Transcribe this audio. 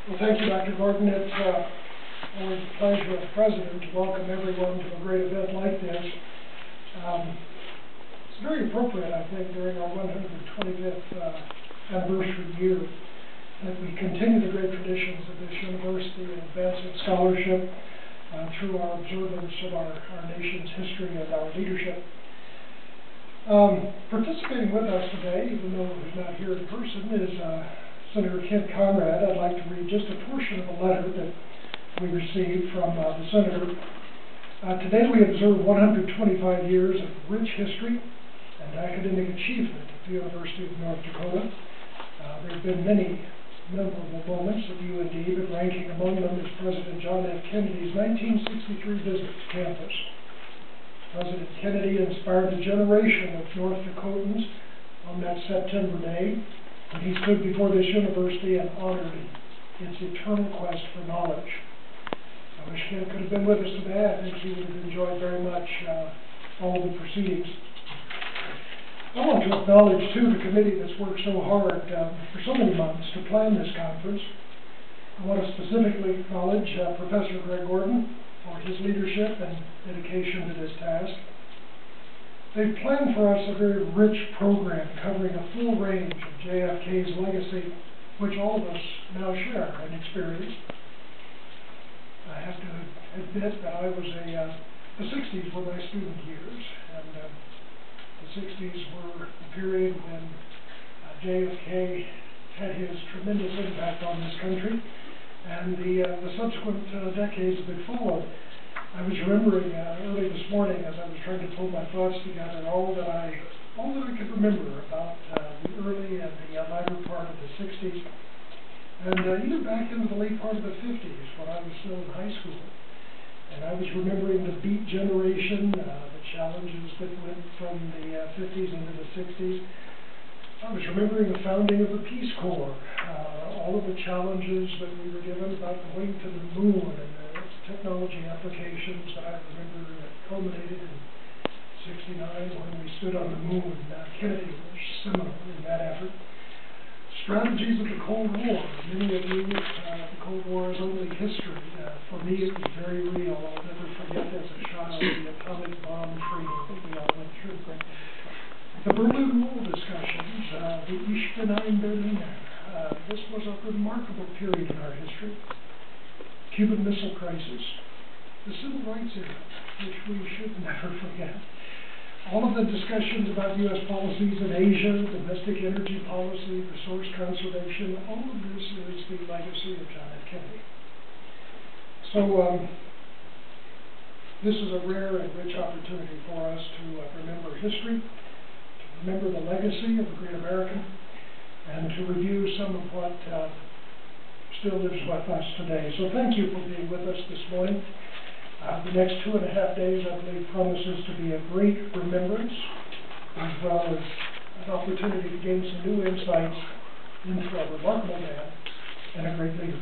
Well, thank you, Dr. Gordon. It's always a pleasure as president to welcome everyone to a great event like this. It's very appropriate, I think, during our 125th anniversary year that we continue the great traditions of this university and advancing scholarship through our observance of our nation's history and our leadership. Participating with us today, even though he's not here in person, is Senator Kent Conrad. I'd like to read just a portion of a letter that we received from the Senator. Today we observe 125 years of rich history and academic achievement at the University of North Dakota. There have been many memorable moments at UND, but ranking among them is President John F. Kennedy's 1963 visit to campus. President Kennedy inspired a generation of North Dakotans on that September day when he stood before this university and honored its eternal quest for knowledge. I wish Ken could have been with us today. I think he would have enjoyed very much all of the proceedings. I want to acknowledge, too, the committee that's worked so hard for so many months to plan this conference. I want to specifically acknowledge Professor Greg Gordon for his leadership and dedication to this task. They've planned for us a very rich program covering a full range of JFK's legacy, which all of us now share and experience. I have to admit that I was the 60s were my student years, and the 60s were the period when JFK had his tremendous impact on this country, and the subsequent decades that followed. I was remembering early this morning as I was trying to pull my thoughts together all that I could remember about the early and the latter part of the 60s, and even back into the late part of the 50s when I was still in high school. And I was remembering the Beat generation, the challenges that went from the 50s into the 60s. I was remembering the founding of the Peace Corps, all of the challenges that we were given about going to the moon and the technology applications that I remember culminated in 69 when we stood on the moon. Kennedy was seminal in that effort. Strategies of the Cold War. Many of you, the Cold War is only history. For me, it was very real. I'll never forget as a child the atomic bomb training that we all went through. The Berlin Wall discussions, the Ich bin ein Berliner. This was a remarkable period in our history. Cuban Missile Crisis, the Civil Rights era, which we should never forget. All of the discussions about U.S. policies in Asia, domestic energy policy, resource conservation, all of this is the legacy of John F. Kennedy. So this is a rare and rich opportunity for us to remember history, to remember the legacy of the great American, and to review some of what still lives with us today. So thank you for being with us this morning. The next 2.5 days, I believe, promises to be a great remembrance, as well as an opportunity to gain some new insights into a remarkable man and a great leader.